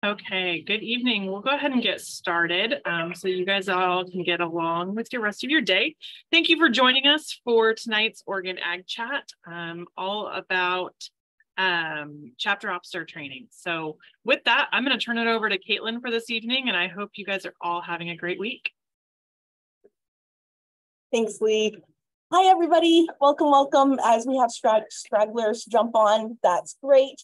Okay, good evening. We'll go ahead and get started so you guys all can get along with your rest of your day. Thank you for joining us for tonight's Oregon Ag Chat, all about chapter officer training. So with that, I'm going to turn it over to Catelyn for this evening, and I hope you guys are all having a great week. Thanks, Lee. Hi, everybody. Welcome, welcome. As we have stragglers jump on, that's great.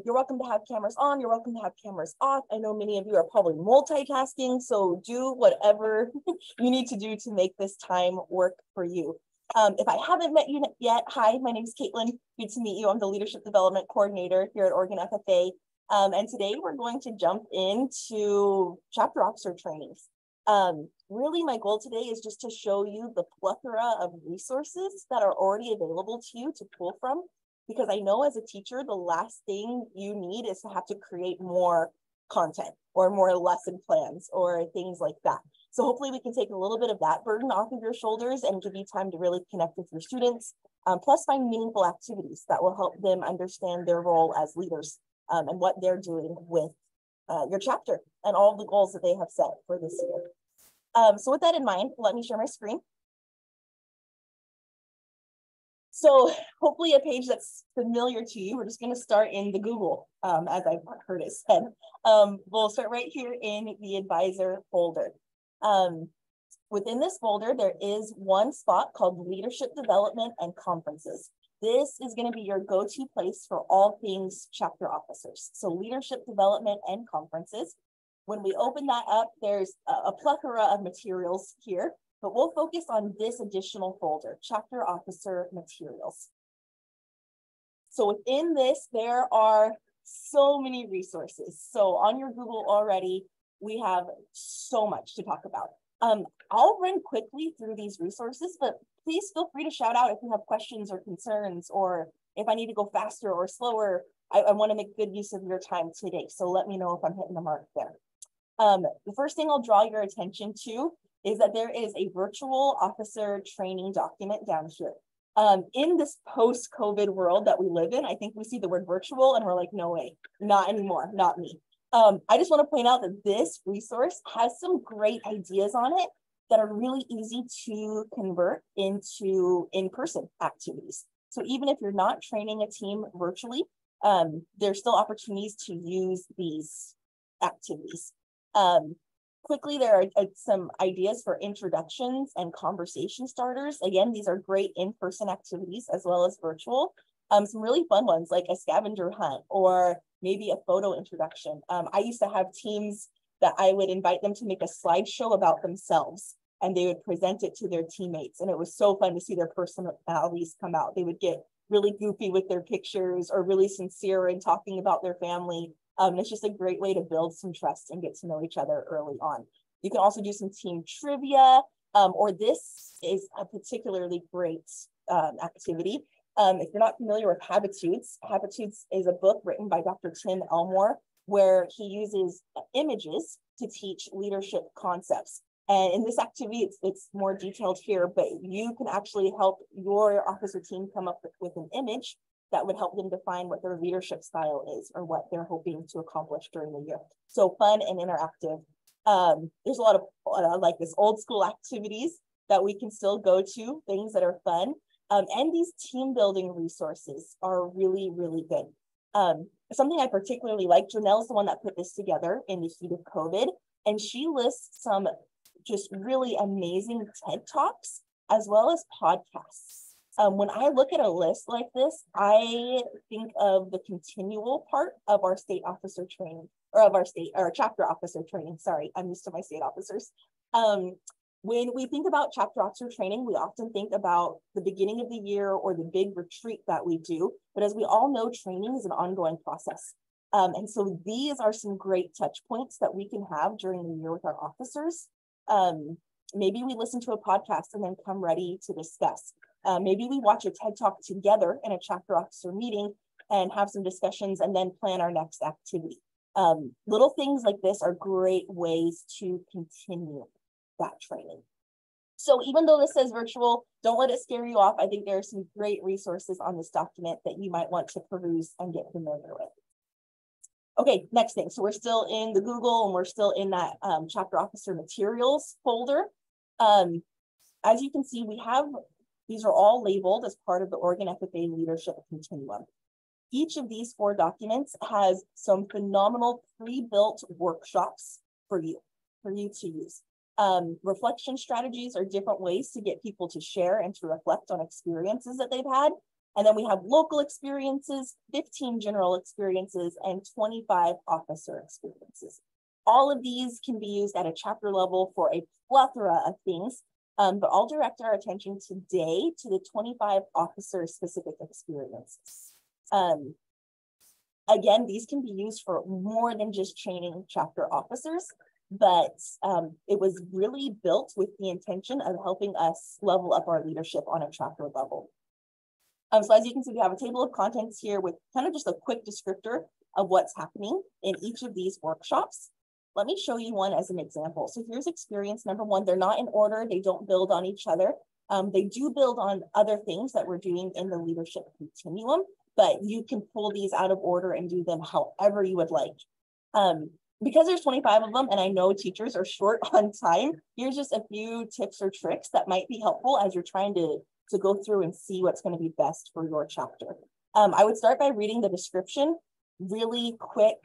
You're welcome to have cameras on. You're welcome to have cameras off. I know many of you are probably multitasking, so do whatever you need to do to make this time work for you. If I haven't met you yet, hi, my name is Catelyn. Good to meet you. I'm the Leadership Development Coordinator here at Oregon FFA. And today we're going to jump into chapter officer trainings. Really, my goal today is just to show you the plethora of resources that are already available to you to pull from. Because I know as a teacher, the last thing you need is to have to create more content or more lesson plans or things like that. So hopefully we can take a little bit of that burden off of your shoulders and give you time to really connect with your students, plus find meaningful activities that will help them understand their role as leaders and what they're doing with your chapter and all of the goals that they have set for this year. So with that in mind, let me share my screen. So hopefully a page that's familiar to you. We're just going to start in the Google, as I've heard it said. We'll start right here in the advisor folder. Within this folder, there is one spot called Leadership Development and Conferences. This is going to be your go-to place for all things chapter officers. So Leadership Development and Conferences. When we open that up, there's a plethora of materials here. But we'll focus on this additional folder, chapter officer materials. So within this, there are so many resources. So on your Google already, we have so much to talk about. I'll run quickly through these resources, but please feel free to shout out if you have questions or concerns, or if I need to go faster or slower. I want to make good use of your time today. So let me know if I'm hitting the mark there. The first thing I'll draw your attention to is that there is a virtual officer training document down here. In this post-COVID world that we live in, I think we see the word virtual and we're like, no way, not anymore, not me. I just want to point out that this resource has some great ideas on it that are really easy to convert into in-person activities. So even if you're not training a team virtually, there's still opportunities to use these activities. Quickly, there are some ideas for introductions and conversation starters. Again, these are great in-person activities as well as virtual. Some really fun ones like a scavenger hunt or maybe a photo introduction. I used to have teams that I would invite them to make a slideshow about themselves and they would present it to their teammates. And it was so fun to see their personalities come out. They would get really goofy with their pictures or really sincere in talking about their family. It's just a great way to build some trust and get to know each other early on. You can also do some team trivia, or this is a particularly great activity. If you're not familiar with Habitudes, Habitudes is a book written by Dr. Tim Elmore, where he uses images to teach leadership concepts. And in this activity, it's more detailed here, but you can actually help your officer team come up with an image that would help them define what their leadership style is or what they're hoping to accomplish during the year. So fun and interactive. There's a lot of like this old school activities that we can still go to, things that are fun. And these team building resources are really, really good. Something I particularly like, Janelle's the one that put this together in the heat of COVID, and she lists some just really amazing TED Talks as well as podcasts. When I look at a list like this, I think of the continual part of our state officer training, or of our chapter officer training. Sorry, I'm used to my state officers. When we think about chapter officer training, we often think about the beginning of the year or the big retreat that we do. But as we all know, training is an ongoing process. And so these are some great touch points that we can have during the year with our officers. Maybe we listen to a podcast and then come ready to discuss. Maybe we watch a TED Talk together in a chapter officer meeting and have some discussions and then plan our next activity. Little things like this are great ways to continue that training. So even though this says virtual, don't let it scare you off. I think there are some great resources on this document that you might want to peruse and get familiar with. Okay, next thing. So we're still in the Google and we're still in that chapter officer materials folder. As you can see, these are all labeled as part of the Oregon FFA Leadership Continuum. Each of these 4 documents has some phenomenal pre-built workshops for you to use. Reflection strategies are different ways to get people to share and to reflect on experiences that they've had. And then we have local experiences, 15 general experiences, and 25 officer experiences. All of these can be used at a chapter level for a plethora of things, but I'll direct our attention today to the 25 officer specific experiences. Again, these can be used for more than just training chapter officers, but it was really built with the intention of helping us level up our leadership on a chapter level. So as you can see, we have a table of contents here with kind of just a quick descriptor of what's happening in each of these workshops. Let me show you one as an example. So here's experience number 1. They're not in order. They don't build on each other. They do build on other things that we're doing in the leadership continuum, but you can pull these out of order and do them however you would like. Because there's 25 of them, and I know teachers are short on time, here's just a few tips or tricks that might be helpful as you're trying to go through and see what's going to be best for your chapter. I would start by reading the description, really quick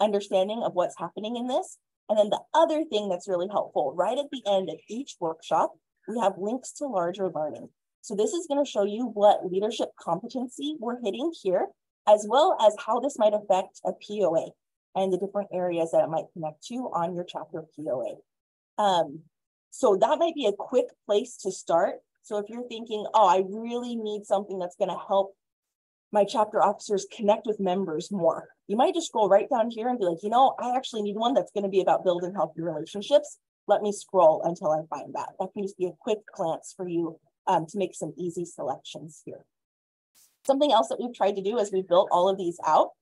understanding of what's happening in this. And then the other thing that's really helpful, right at the end of each workshop, we have links to larger learning. So this is going to show you what leadership competency we're hitting here, as well as how this might affect a POA and the different areas that it might connect to on your chapter POA. So that might be a quick place to start. So if you're thinking, oh, I really need something that's going to help my chapter officers connect with members more, you might just scroll right down here and be like, you know, I actually need one that's going to be about building healthy relationships. Let me scroll until I find that. That can just be a quick glance for you to make some easy selections here. Something else that we've tried to do as we've built all of these out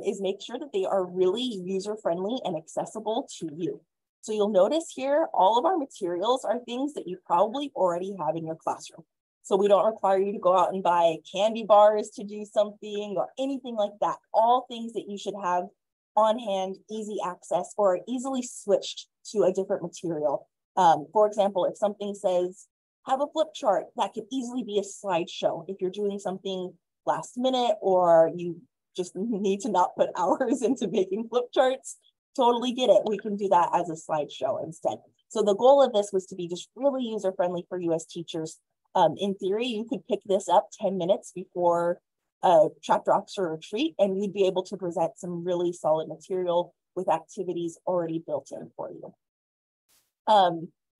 is make sure that they are really user-friendly and accessible to you. So you'll notice here, all of our materials are things that you probably already have in your classroom. So we don't require you to go out and buy candy bars to do something or anything like that. All things that you should have on hand, easy access, or easily switched to a different material. For example, if something says, have a flip chart, that could easily be a slideshow. If you're doing something last minute or you just need to not put hours into making flip charts, totally get it. We can do that as a slideshow instead. So the goal of this was to be just really user-friendly for you as teachers. In theory, you could pick this up 10 minutes before a chapter officer retreat, and you'd be able to present some really solid material with activities already built in for you.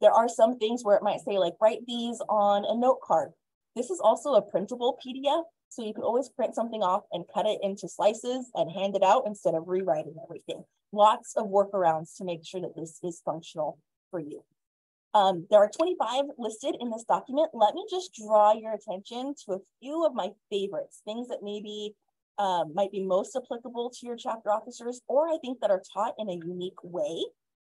There are some things where it might say like, write these on a note card. This is also a printable PDF, so you can always print something off and cut it into slices and hand it out instead of rewriting everything. Lots of workarounds to make sure that this is functional for you. There are 25 listed in this document. Let me just draw your attention to a few of my favorites, things that maybe might be most applicable to your chapter officers, or I think that are taught in a unique way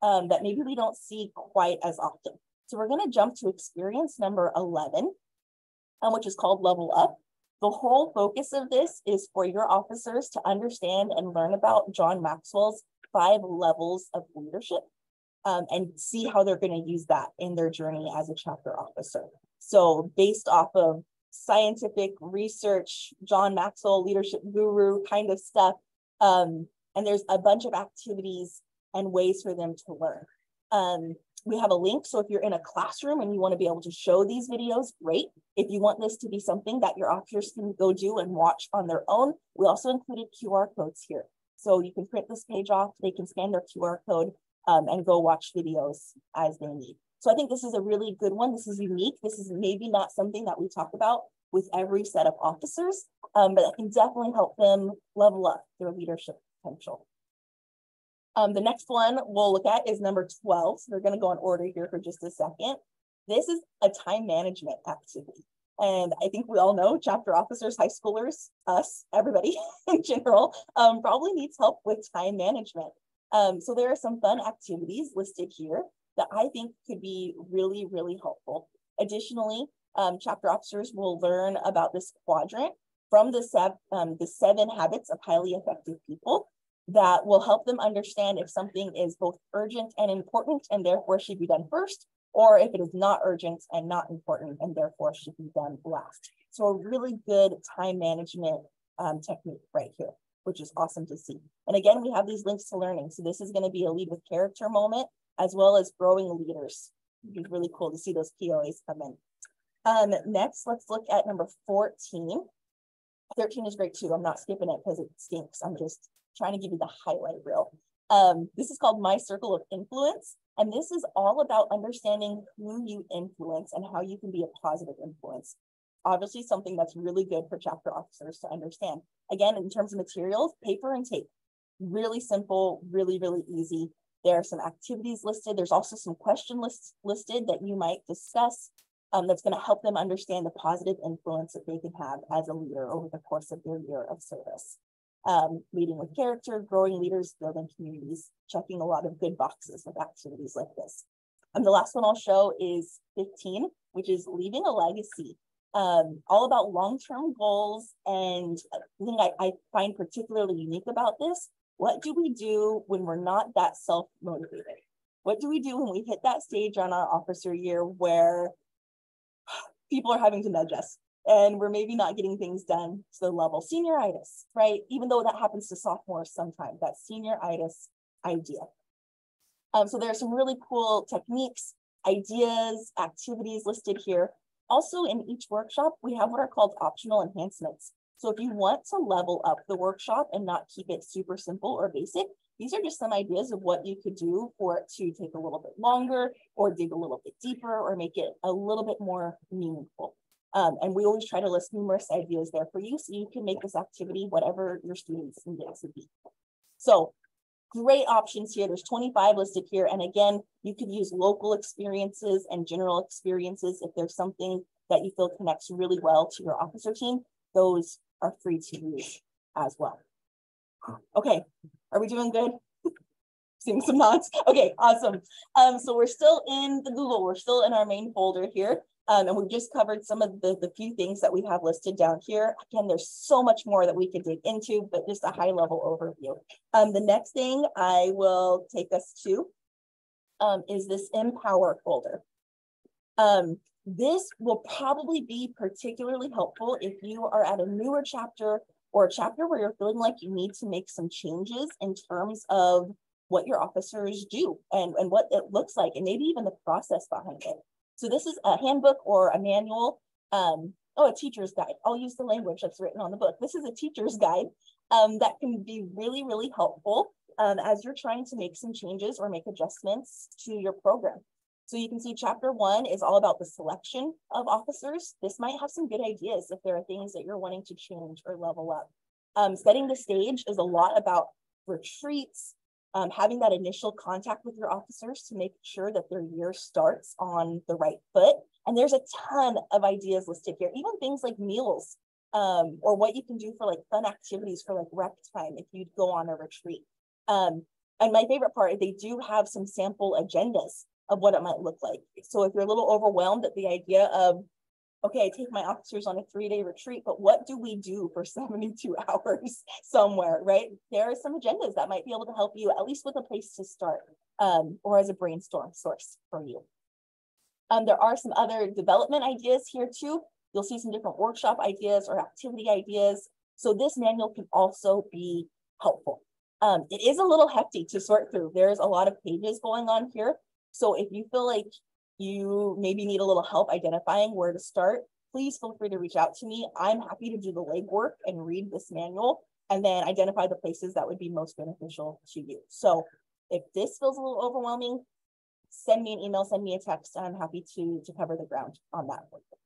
that maybe we don't see quite as often. So we're going to jump to experience number 11, which is called Level Up. The whole focus of this is for your officers to understand and learn about John Maxwell's 5 levels of leadership. And see how they're going to use that in their journey as a chapter officer. So based off of scientific research, John Maxwell, leadership guru kind of stuff, and there's a bunch of activities and ways for them to learn. We have a link, so if you're in a classroom and you want to be able to show these videos, great. If you want this to be something that your officers can go do and watch on their own, we also included QR codes here. So you can print this page off, they can scan their QR code, and go watch videos as they need. So I think this is a really good one. This is unique. This is maybe not something that we talk about with every set of officers, but it can definitely help them level up their leadership potential. The next one we'll look at is number 12. So we're going to go in order here for just a second. This is a time management activity. And I think we all know chapter officers, high schoolers, us, everybody in general, probably needs help with time management. So there are some fun activities listed here that I think could be really, really helpful. Additionally, chapter officers will learn about this quadrant from the 7 habits of highly effective people that will help them understand if something is both urgent and important and therefore should be done first, or if it is not urgent and not important and therefore should be done last. So a really good time management technique right here, which is awesome to see. And again, we have these links to learning. So this is going to be a lead with character moment, as well as growing leaders. It'd be really cool to see those POAs come in. Next, let's look at number 14. 13 is great too. I'm not skipping it because it stinks. I'm just trying to give you the highlight reel. This is called My Circle of Influence. And this is all about understanding who you influence and how you can be a positive influence. Obviously, something that's really good for chapter officers to understand. Again, in terms of materials, paper and tape. Really simple, really, really easy. There are some activities listed. There's also some question lists listed that you might discuss that's going to help them understand the positive influence that they can have as a leader over the course of their year of service. Leading with character, growing leaders, building communities, checking a lot of good boxes with activities like this. The last one I'll show is 15, which is leaving a legacy. All about long-term goals. And the thing I find particularly unique about this, what do we do when we're not that self-motivated? What do we do when we hit that stage on our officer year where people are having to nudge us and we're maybe not getting things done to the level? Senioritis, right? Even though that happens to sophomores sometimes, that senioritis idea. So there are some really cool techniques, ideas, activities listed here. Also in each workshop, we have what are called optional enhancements. So if you want to level up the workshop and not keep it super simple or basic, these are just some ideas of what you could do for it to take a little bit longer or dig a little bit deeper or make it a little bit more meaningful. And we always try to list numerous ideas there for you so you can make this activity whatever your students need it to be. So great options here. There's 25 listed here. And again, you could use local experiences and general experiences if there's something that you feel connects really well to your officer team. Those are free to use as well. Okay, are we doing good? Seeing some nods. Okay, awesome. So we're still in the Google. We're still in our main folder here. And we've just covered some of the few things that we have listed down here. Again, there's so much more that we could dig into, but just a high level overview. The next thing I will take us to is this Empower folder. This will probably be particularly helpful if you are at a newer chapter or a chapter where you're feeling like you need to make some changes in terms of what your officers do and what it looks like, and maybe even the process behind it. So this is a handbook or a manual, a teacher's guide. I'll use the language that's written on the book. This is a teacher's guide that can be really, really helpful as you're trying to make some changes or make adjustments to your program. So you can see chapter 1 is all about the selection of officers. This might have some good ideas if there are things that you're wanting to change or level up. Setting the stage is a lot about retreats, having that initial contact with your officers to make sure that their year starts on the right foot. And there's a ton of ideas listed here, even things like meals or what you can do for like fun activities for like rec time if you go on a retreat. And my favorite part, they do have some sample agendas of what it might look like. So if you're a little overwhelmed at the idea of, okay, I take my officers on a 3-day retreat, but what do we do for 72 hours somewhere, right? There are some agendas that might be able to help you at least with a place to start or as a brainstorm source for you. There are some other development ideas here too. You'll see some different workshop ideas or activity ideas. So this manual can also be helpful. It is a little hefty to sort through. There's a lot of pages going on here. So if you feel like you maybe need a little help identifying where to start, please feel free to reach out to me. I'm happy to do the legwork and read this manual and then identify the places that would be most beneficial to you. So if this feels a little overwhelming, send me an email, send me a text, and I'm happy to cover the ground on that for you.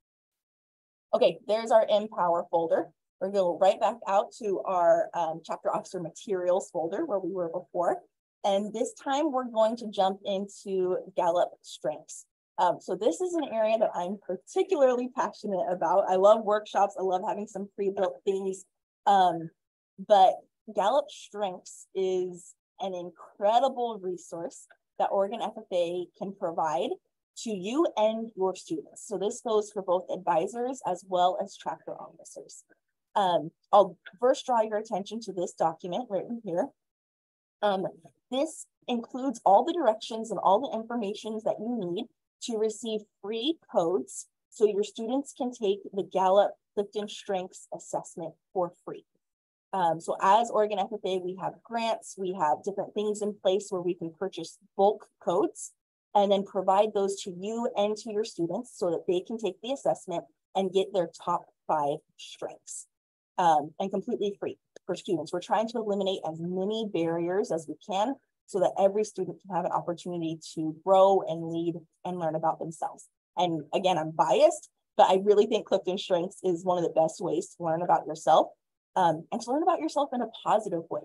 Okay, there's our Empower folder. We're going to go right back out to our chapter officer materials folder where we were before. And this time we're going to jump into Gallup strengths. So this is an area that I'm particularly passionate about. I love workshops. I love having some pre-built things. But Gallup Strengths is an incredible resource that Oregon FFA can provide to you and your students. So this goes for both advisors as well as chapter officers. I'll first draw your attention to this document right in here. This includes all the directions and all the information that you need to receive free codes so your students can take the Gallup Clifton Strengths assessment for free. So as Oregon FFA, we have grants, we have different things in place where we can purchase bulk codes and then provide those to you and to your students so that they can take the assessment and get their top 5 strengths, and completely free for students. We're trying to eliminate as many barriers as we can so that every student can have an opportunity to grow and lead and learn about themselves. And again, I'm biased, but I really think Clifton Strengths is one of the best ways to learn about yourself, and to learn about yourself in a positive way.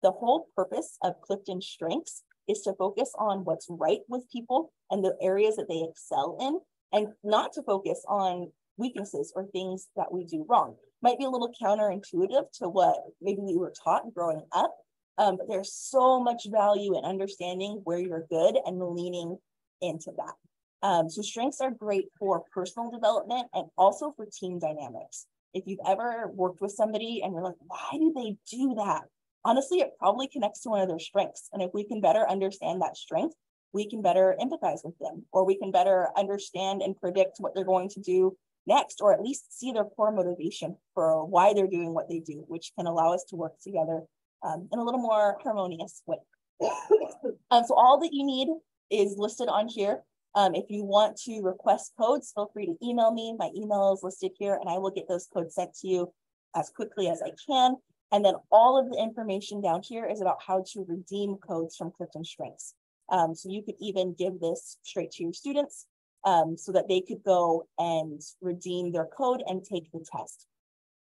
The whole purpose of Clifton Strengths is to focus on what's right with people and the areas that they excel in, and not to focus on weaknesses or things that we do wrong. Might be a little counterintuitive to what maybe we were taught growing up, but there's so much value in understanding where you're good and leaning into that. So strengths are great for personal development and also for team dynamics. If you've ever worked with somebody and you're like, why do they do that? Honestly, it probably connects to one of their strengths. And if we can better understand that strength, we can better empathize with them, or we can better understand and predict what they're going to do next, or at least see their core motivation for why they're doing what they do, which can allow us to work together in a little more harmonious way. So all that you need is listed on here. If you want to request codes, feel free to email me. My email is listed here, and I will get those codes sent to you as quickly as I can. And then all of the information down here is about how to redeem codes from Clifton Strengths. So you could even give this straight to your students so that they could go and redeem their code and take the test.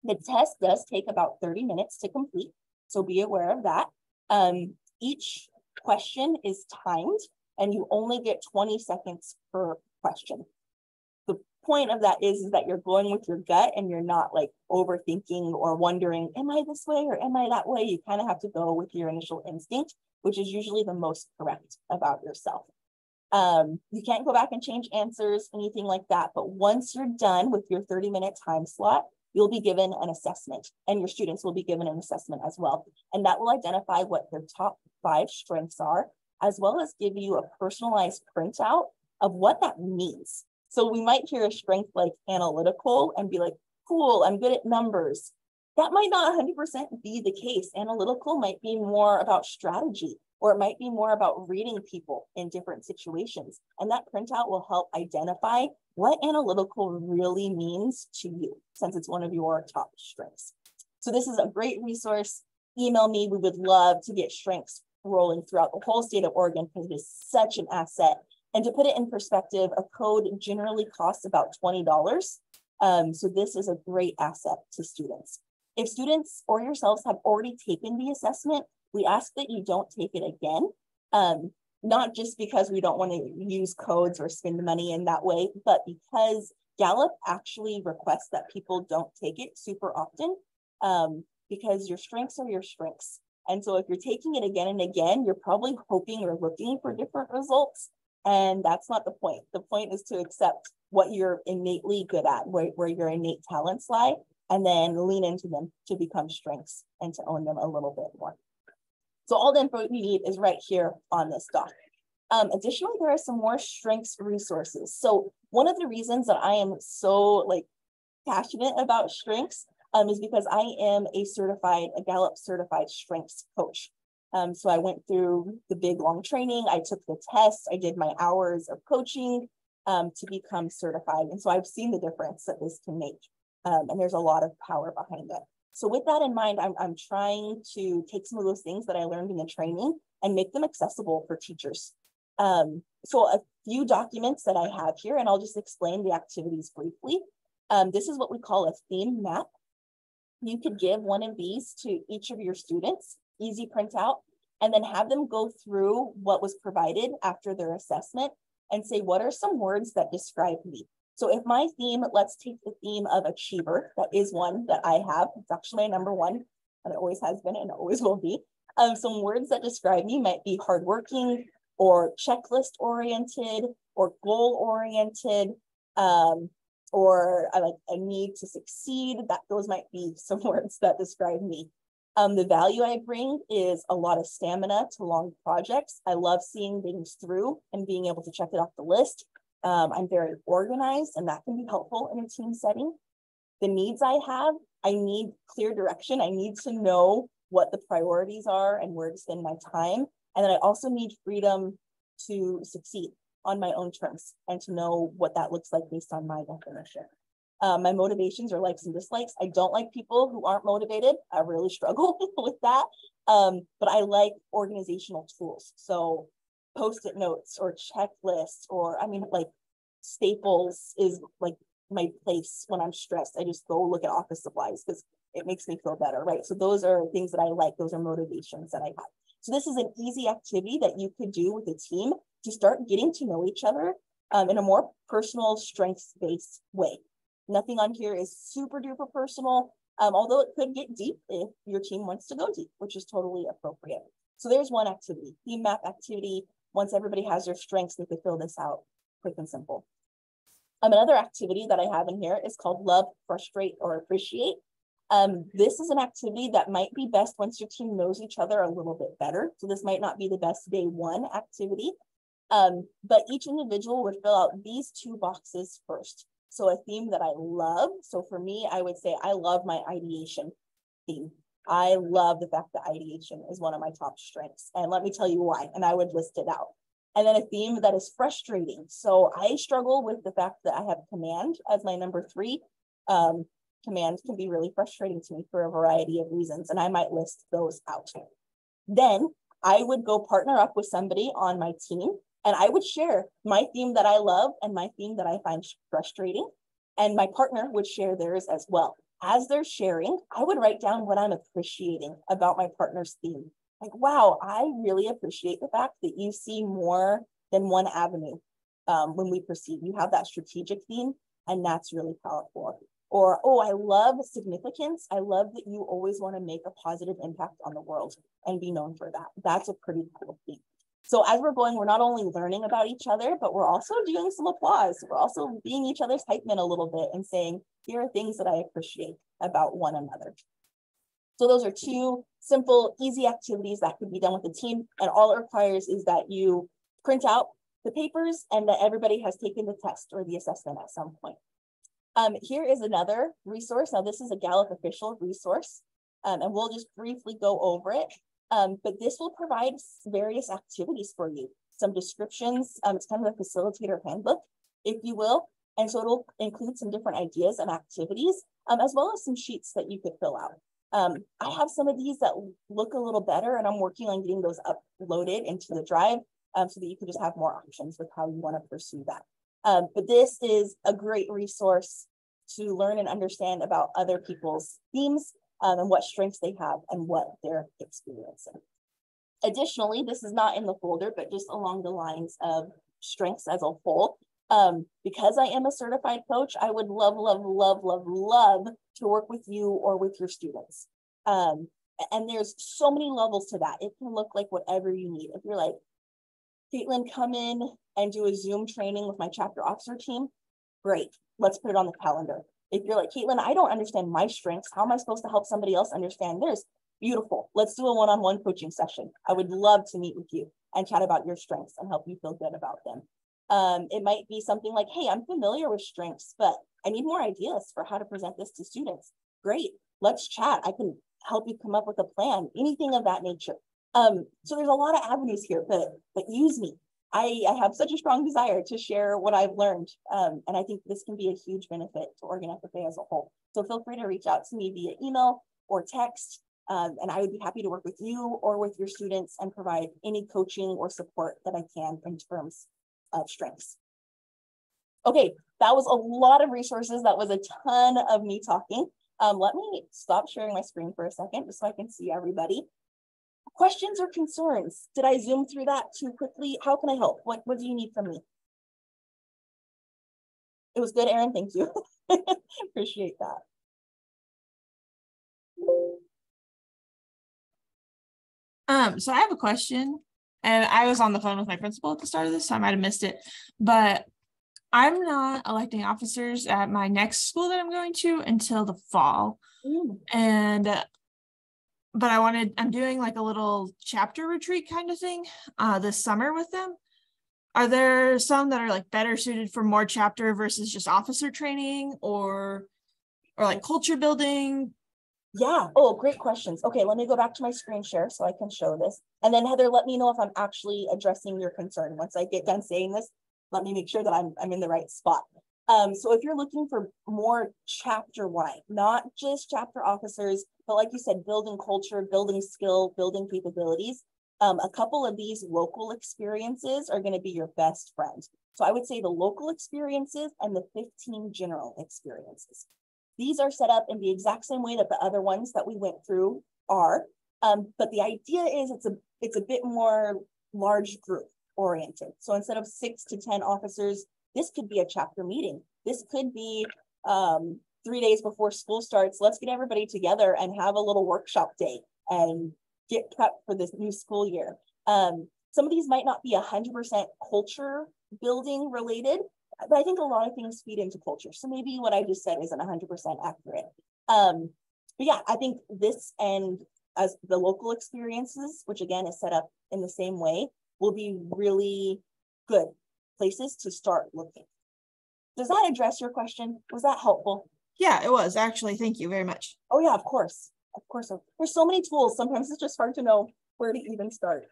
The test does take about 30 minutes to complete, so be aware of that. Each question is timed, and you only get 20 seconds per question. The point of that is that you're going with your gut and you're not like overthinking or wondering, am I this way or am I that way? You kind of have to go with your initial instinct, which is usually the most correct about yourself. You can't go back and change answers, anything like that. But once you're done with your 30-minute time slot, you'll be given an assessment, and your students will be given an assessment as well. And that will identify what their top 5 strengths are, as well as give you a personalized printout of what that means. So we might hear a strength like analytical and be like, cool, I'm good at numbers. That might not 100% be the case. Analytical might be more about strategy, or it might be more about reading people in different situations. And that printout will help identify what analytical really means to you, since it's one of your top strengths. So this is a great resource. Email me. We would love to get strengths rolling throughout the whole state of Oregon because it is such an asset. And to put it in perspective, a code generally costs about $20. So this is a great asset to students. If students or yourselves have already taken the assessment, we ask that you don't take it again, not just because we don't want to use codes or spend money in that way, but because Gallup actually requests that people don't take it super often, because your strengths are your strengths. And so if you're taking it again and again, you're probably hoping or looking for different results. And that's not the point. The point is to accept what you're innately good at, where your innate talents lie, and then lean into them to become strengths and to own them a little bit more. So all the info you need is right here on this doc. Additionally, there are some more strengths resources. So one of the reasons that I am so passionate about strengths is because I am a Gallup certified strengths coach. So I went through the big long training, I took the tests, I did my hours of coaching to become certified. And so I've seen the difference that this can make. And there's a lot of power behind it. So with that in mind, I'm trying to take some of those things that I learned in the training and make them accessible for teachers. So a few documents that I have here, and I'll just explain the activities briefly. This is what we call a theme map. You could give one of these to each of your students, easy printout, and then have them go through what was provided after their assessment and say, what are some words that describe me? So if my theme, let's take the theme of achiever, that is one that I have. It's actually my number one, and it always has been and always will be. Some words that describe me might be hardworking, or checklist oriented, or goal oriented, or I like a need to succeed. Those might be some words that describe me. The value I bring is a lot of stamina to long projects. I love seeing things through and being able to check it off the list. I'm very organized, and that can be helpful in a team setting. The needs I have, I need clear direction. I need to know what the priorities are and where to spend my time. And then I also need freedom to succeed on my own terms and to know what that looks like based on my definition. My motivations are likes and dislikes. I don't like people who aren't motivated. I really struggle with that. But I like organizational tools. So Post-it notes or checklists, or I mean, like Staples is like my place when I'm stressed. I just go look at office supplies because it makes me feel better, right? So those are things that I like. Those are motivations that I have. So this is an easy activity that you could do with a team to start getting to know each other in a more personal, strengths-based way. Nothing on here is super duper personal, although it could get deep if your team wants to go deep, which is totally appropriate. So there's one activity, theme map activity. Once everybody has their strengths, they could fill this out quick and simple. Another activity that I have in here is called love, frustrate, or appreciate. This is an activity that might be best once your team knows each other a little bit better. So this might not be the best day one activity, but each individual would fill out these two boxes first. So a theme that I love. So for me, I would say I love my ideation theme. I love the fact that ideation is one of my top strengths. And let me tell you why, and I would list it out. And then a theme that is frustrating. So I struggle with the fact that I have command as my number 3. Command can be really frustrating to me for a variety of reasons, and I might list those out. Then I would go partner up with somebody on my team, and I would share my theme that I love and my theme that I find frustrating, and my partner would share theirs as well. As they're sharing, I would write down what I'm appreciating about my partner's theme. Like, wow, I really appreciate the fact that you see more than one avenue when we proceed. You have that strategic theme, and that's really powerful. Or, oh, I love significance. I love that you always want to make a positive impact on the world and be known for that. That's a pretty cool theme. So as we're going, we're not only learning about each other, but we're also doing some applause. We're also being each other's hype men a little bit and saying, here are things that I appreciate about one another. So those are 2 simple, easy activities that could be done with the team. And all it requires is that you print out the papers and that everybody has taken the test or the assessment at some point. Here is another resource. Now, this is a Gallup official resource, and we'll just briefly go over it. But this will provide various activities for you, some descriptions. It's kind of a facilitator handbook, if you will. And so it'll include some different ideas and activities, as well as some sheets that you could fill out. I have some of these that look a little better, and I'm working on getting those uploaded into the drive so that you can just have more options with how you want to pursue that. But this is a great resource to learn and understand about other people's themes and what strengths they have and what they're experiencing. Additionally, this is not in the folder, but just along the lines of strengths as a whole. Because I am a certified coach, I would love, love, love, love, love to work with you or with your students. And there's so many levels to that. It can look like whatever you need. If you're like, Catelyn, come in and do a Zoom training with my chapter officer team, great, let's put it on the calendar. If you're like, Catelyn, I don't understand my strengths, how am I supposed to help somebody else understand theirs? Beautiful, let's do a one-on-one coaching session. I would love to meet with you and chat about your strengths and help you feel good about them. It might be something like, hey, I'm familiar with strengths, but I need more ideas for how to present this to students. Great, let's chat. I can help you come up with a plan, anything of that nature. So there's a lot of avenues here, but use me. I have such a strong desire to share what I've learned. And I think this can be a huge benefit to Oregon FFA as a whole. So feel free to reach out to me via email or text. And I would be happy to work with you or with your students and provide any coaching or support that I can in terms of strengths. Okay, that was a lot of resources. That was a ton of me talking. Let me stop sharing my screen for a second just so I can see everybody. Questions or concerns? Did I zoom through that too quickly? How can I help? What do you need from me? It was good, Erin. Thank you. Appreciate that. So I have a question, and I was on the phone with my principal at the start of this, so I might have missed it, but I'm not electing officers at my next school that I'm going to until the fall. And but I'm doing like a little chapter retreat kind of thing this summer with them. Are there some that are like better suited for more chapter versus just officer training, or like culture building? Yeah. Oh, great questions. Okay, let me go back to my screen share so I can show this. And then Heather, let me know if I'm actually addressing your concern. Once I get done saying this, let me make sure that I'm in the right spot. So if you're looking for more chapter-wide, not just chapter officers, but like you said, building culture, building skill, building capabilities, a couple of these local experiences are going to be your best friend. So I would say the local experiences and the 15 general experiences. These are set up in the exact same way that the other ones that we went through are, but the idea is it's a bit more large group oriented. So instead of 6 to 10 officers, this could be a chapter meeting. This could be 3 days before school starts. Let's get everybody together and have a little workshop day and get prepped for this new school year. Some of these might not be 100% culture building related, but I think a lot of things feed into culture. So maybe what I just said isn't 100% accurate. But yeah, I think this and as the local experiences, which again is set up in the same way, will be really good places to start looking. Does that address your question? Was that helpful? Yeah, it was actually. Thank you very much. Oh yeah, of course. Of course. There's so many tools. Sometimes it's just hard to know where to even start.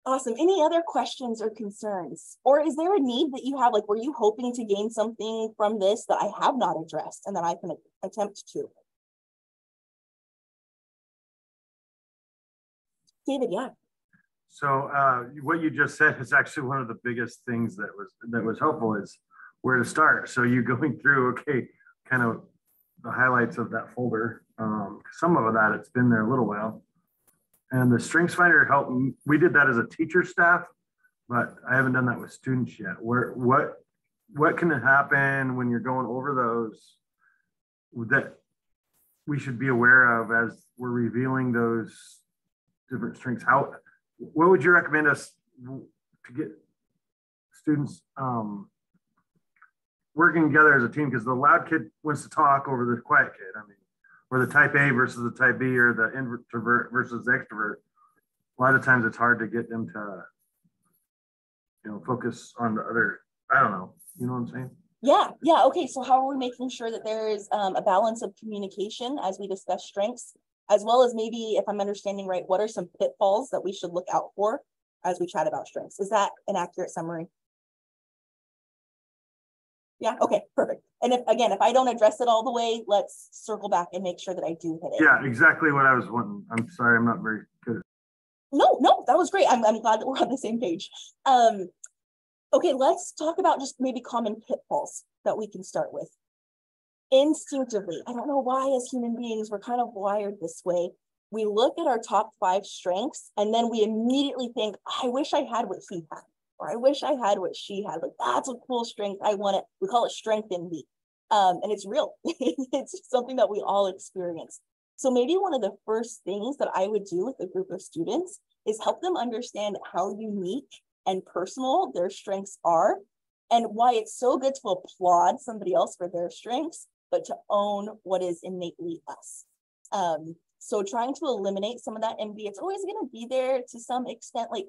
Awesome. Any other questions or concerns? Or is there a need that you have? Like, were you hoping to gain something from this that I have not addressed and that I can attempt to? David, yeah. So what you just said is actually one of the biggest things that was helpful is where to start. So you going through, okay, kind of the highlights of that folder. Some of that, it's been there a little while. And the Strengths Finder helped. We did that as a teacher staff, but I haven't done that with students yet. What can happen when you're going over those that we should be aware of as we're revealing those different strengths? What would you recommend us to get students working together as a team? Because the loud kid wants to talk over the quiet kid. I mean, or the type A versus the type B, or the introvert versus the extrovert. A lot of times it's hard to get them to, focus on the other. I don't know. You know what I'm saying? Yeah. Okay. So how are we making sure that there is a balance of communication as we discuss strengths, as well as maybe, if I'm understanding right, what are some pitfalls that we should look out for as we chat about strengths? Is that an accurate summary? Yeah. Okay. Perfect. And if I don't address it all the way, let's circle back and make sure that I do hit it. Yeah, exactly what I was wanting. I'm sorry, I'm not very good. No, that was great. I'm glad that we're on the same page. Okay, let's talk about just maybe common pitfalls that we can start with. Instinctively, I don't know why as human beings, we're kind of wired this way. We look at our top 5 strengths and then we immediately think, I wish I had what he had. Or I wish I had what she had. Like, that's a cool strength. I want it. We call it strength in me. And it's real. It's something that we all experience. So maybe one of the first things that I would do with a group of students is help them understand how unique and personal their strengths are, and why it's so good to applaud somebody else for their strengths, but to own what is innately us. So trying to eliminate some of that envy. It's always going to be there to some extent. Like,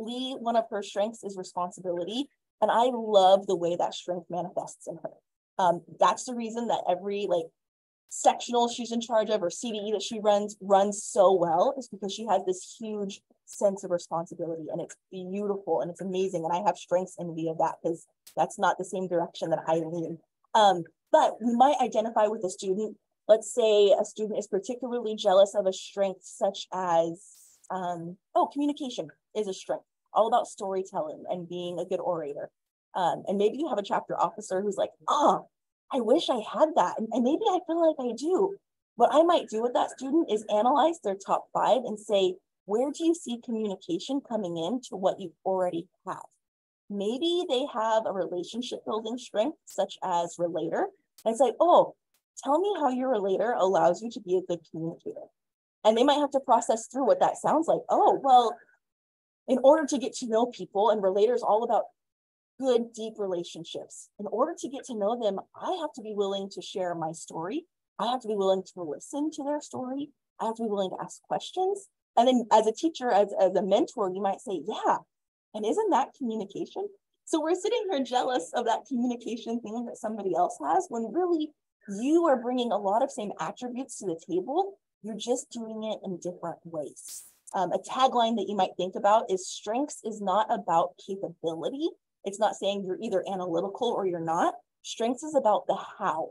Lee, one of her strengths is responsibility. And I love the way that strength manifests in her. That's the reason that every sectional she's in charge of or CDE that she runs so well, is because she has this huge sense of responsibility, and it's beautiful and it's amazing. And I have strengths envy of that because that's not the same direction that I lean. But we might identify with a student. Let's say a student is particularly jealous of a strength such as, communication is a strength, all about storytelling and being a good orator. And maybe you have a chapter officer who's like, I wish I had that. And maybe I feel like I do. What I might do with that student is analyze their top 5 and say, where do you see communication coming in to what you already have? Maybe they have a relationship building strength, such as relator. And it's like, oh, tell me how your relator allows you to be a good communicator. And they might have to process through what that sounds like. Oh, well, in order to get to know people, and relator is all about good, deep relationships. In order to get to know them, I have to be willing to share my story. I have to be willing to listen to their story. I have to be willing to ask questions. And then as a teacher, as a mentor, you might say, yeah, and isn't that communication? So we're sitting here jealous of that communication thing that somebody else has, when really you are bringing a lot of same attributes to the table. You're just doing it in different ways. A tagline that you might think about is strengths is not about capability. It's not saying you're either analytical or you're not. Strengths is about the how.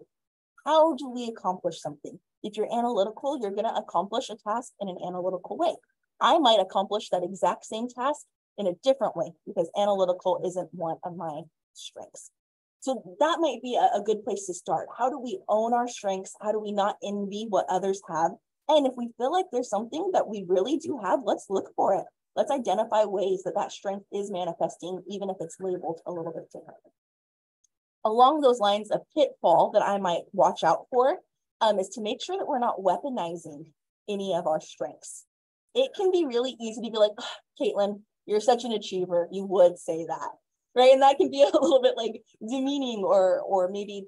How do we accomplish something? If you're analytical, you're going to accomplish a task in an analytical way. I might accomplish that exact same task in a different way because analytical isn't one of my strengths. So that might be a good place to start. How do we own our strengths? How do we not envy what others have? And if we feel like there's something that we really do have, let's look for it. Let's identify ways that that strength is manifesting, even if it's labeled a little bit differently. Along those lines, a pitfall that I might watch out for is to make sure that we're not weaponizing any of our strengths. It can be really easy to be like, oh, Catelyn, you're such an achiever. You would say that, right? And that can be a little bit like demeaning or maybe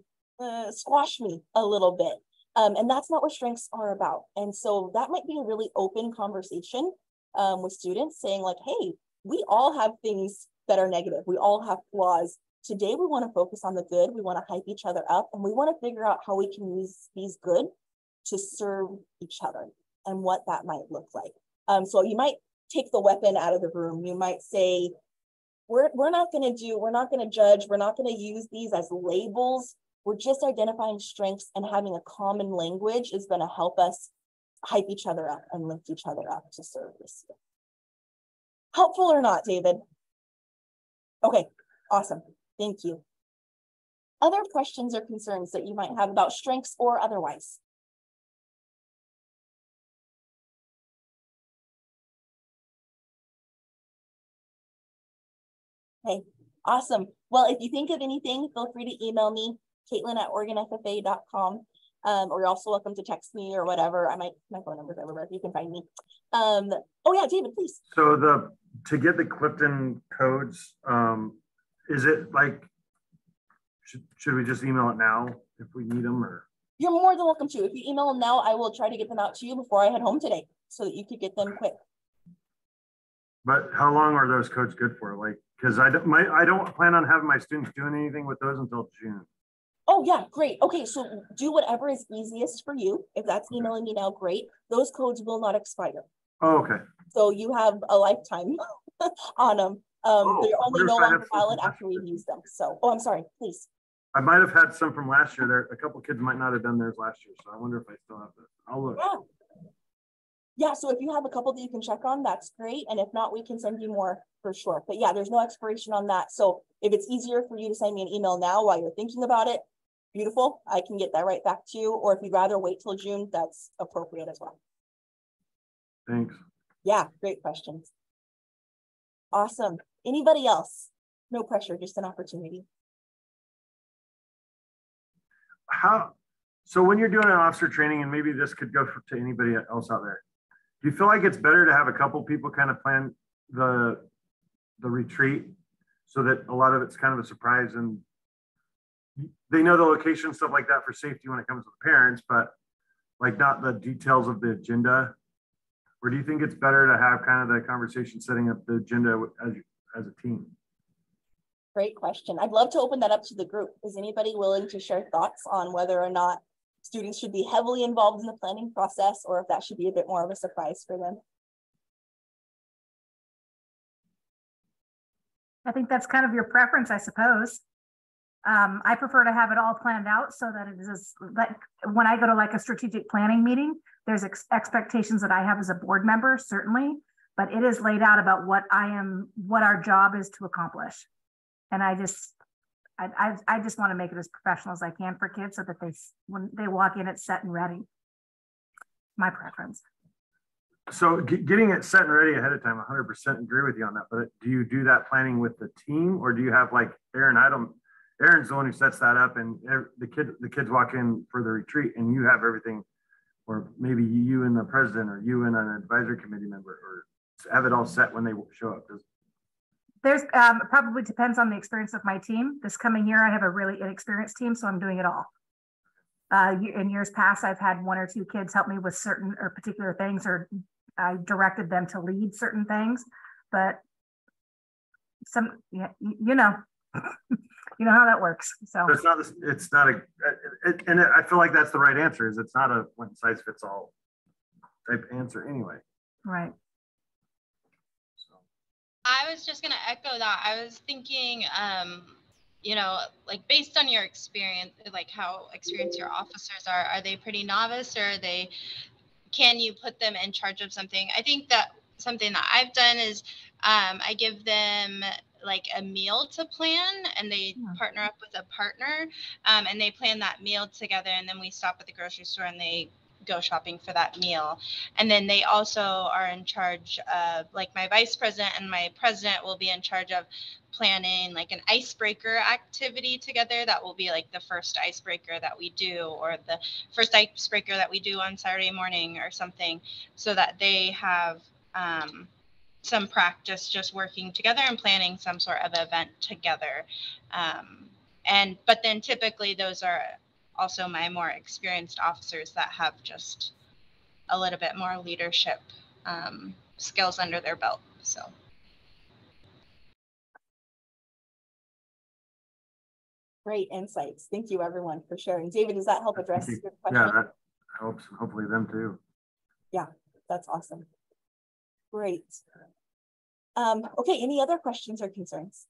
squash me a little bit. And that's not what strengths are about. And so that might be a really open conversation with students saying like, hey, we all have things that are negative. We all have flaws. Today, we want to focus on the good. We want to hype each other up, and we want to figure out how we can use these good to serve each other and what that might look like. So you might take the weapon out of the room. You might say, we're not going to judge. We're not going to use these as labels. We're just identifying strengths, and having a common language is going to help us hype each other up and lift each other up to serve this year. Helpful or not, David? Okay, awesome. Thank you. Other questions or concerns that you might have about strengths or otherwise? Okay, awesome. Well, if you think of anything, feel free to email me, Catelyn@OregonFFA.com. Or you're also welcome to text me or whatever. My phone number's everywhere. You can find me. Oh yeah, David, please. So to get the Clifton codes, is it like, should we just email it now if we need them, or? You're more than welcome to. If you email them now, I will try to get them out to you before I head home today so that you could get them quick. But how long are those codes good for? Like, because I don't plan on having my students doing anything with those until June. Oh yeah, great. Okay, so do whatever is easiest for you. If that's emailing me now, great. Those codes will not expire. Oh, okay. So you have a lifetime on them. They're only no longer valid after we've used them. So, oh, I'm sorry, please. I might have had some from last year. There, a couple kids might not have done theirs last year, so I wonder if I still have that. I'll look. Yeah, so if you have a couple that you can check on, that's great. And if not, we can send you more for sure. But yeah, there's no expiration on that. So if it's easier for you to send me an email now while you're thinking about it, beautiful. I can get that right back to you. Or if you'd rather wait till June, that's appropriate as well. Thanks. Yeah, great questions. Awesome. Anybody else? No pressure, just an opportunity. So when you're doing an officer training, and maybe this could go to anybody else out there, do you feel like it's better to have a couple people kind of plan the retreat so that a lot of it's kind of a surprise and they know the location, stuff like that for safety when it comes to the parents, but like not the details of the agenda? Or do you think it's better to have kind of the conversation setting up the agenda as a team? Great question. I'd love to open that up to the group. Is anybody willing to share thoughts on whether or not students should be heavily involved in the planning process, or if that should be a bit more of a surprise for them? I think that's kind of your preference, I suppose. I prefer to have it all planned out so that it is like when I go to like a strategic planning meeting, there's expectations that I have as a board member, certainly, but it is laid out about what our job is to accomplish. And I just want to make it as professional as I can for kids so that when they walk in, it's set and ready. My preference. So getting it set and ready ahead of time, 100% agree with you on that. But do you do that planning with the team, or do you have like Aaron? Aaron's the one who sets that up, and the kids walk in for the retreat, and you have everything, or maybe you and the president, or you and an advisory committee member, or have it all set when they show up. There's probably depends on the experience of my team. This coming year, I have a really inexperienced team, so I'm doing it all. In years past, I've had 1 or 2 kids help me with certain or particular things, or I directed them to lead certain things, but you know, you know how that works. So it's not and I feel like that's the right answer. Is it's not a one size fits all type answer anyway. Right. So I was just gonna echo that. I was thinking, you know, like based on your experience, like how experienced your officers are they pretty novice, or can you put them in charge of something? I think that something that I've done is I give them like a meal to plan, and they partner up with a partner, and they plan that meal together, and then we stop at the grocery store and they go shopping for that meal. And then they also are in charge of, like, my vice president and my president will be in charge of planning like an icebreaker activity together. That will be like the first icebreaker that we do, or the first icebreaker that we do on Saturday morning or something, so that they have some practice just working together and planning some sort of event together. But then typically those are also my more experienced officers that have just a little bit more leadership skills under their belt. So. Great insights. Thank you, everyone, for sharing. David, does that help address your question? Yeah, that helps. Hopefully them too. Yeah, that's awesome. Great. Okay, any other questions or concerns?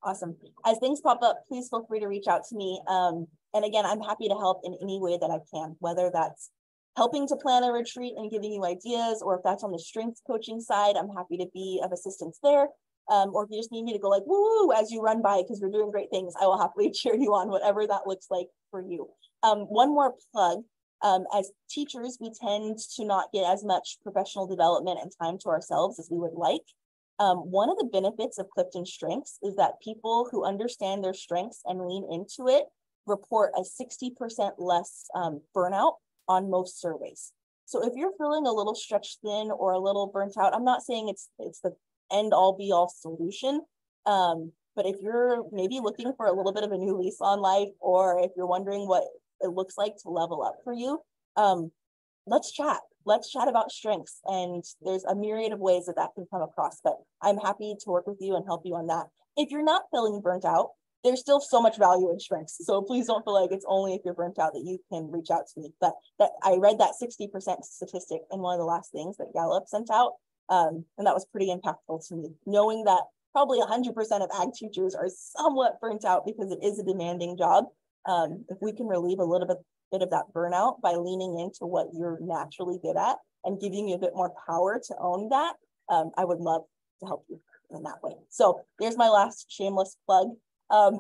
Awesome. As things pop up, please feel free to reach out to me. And again, I'm happy to help in any way that I can, whether that's helping to plan a retreat and giving you ideas, or if that's on the strengths coaching side, I'm happy to be of assistance there. Or if you just need me to go like, woo, as you run by because we're doing great things, I will happily cheer you on, whatever that looks like for you. One more plug. As teachers, we tend to not get as much professional development and time to ourselves as we would like. One of the benefits of Clifton Strengths is that people who understand their strengths and lean into it report a 60% less burnout on most surveys. So if you're feeling a little stretched thin or a little burnt out, I'm not saying it's the end all be all solution. But if you're maybe looking for a little bit of a new lease on life, or if you're wondering what it looks like to level up for you, let's chat. Let's chat about strengths. And there's a myriad of ways that can come across, but I'm happy to work with you and help you on that. If you're not feeling burnt out, there's still so much value in strengths. So please don't feel like it's only if you're burnt out that you can reach out to me. But I read that 60% statistic in one of the last things that Gallup sent out. And that was pretty impactful to me, knowing that probably 100% of ag teachers are somewhat burnt out because it is a demanding job. If we can relieve a little bit of that burnout by leaning into what you're naturally good at and giving you a bit more power to own that, I would love to help you in that way. So there's my last shameless plug.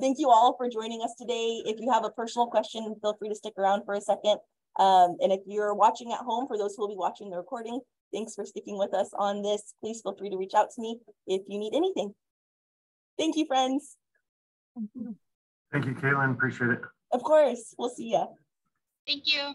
Thank you all for joining us today. If you have a personal question, feel free to stick around for a second. And if you're watching at home, for those who will be watching the recording, thanks for sticking with us on this. Please feel free to reach out to me if you need anything. Thank you, friends. Thank you, Caitlin. Appreciate it. Of course. We'll see ya. Thank you.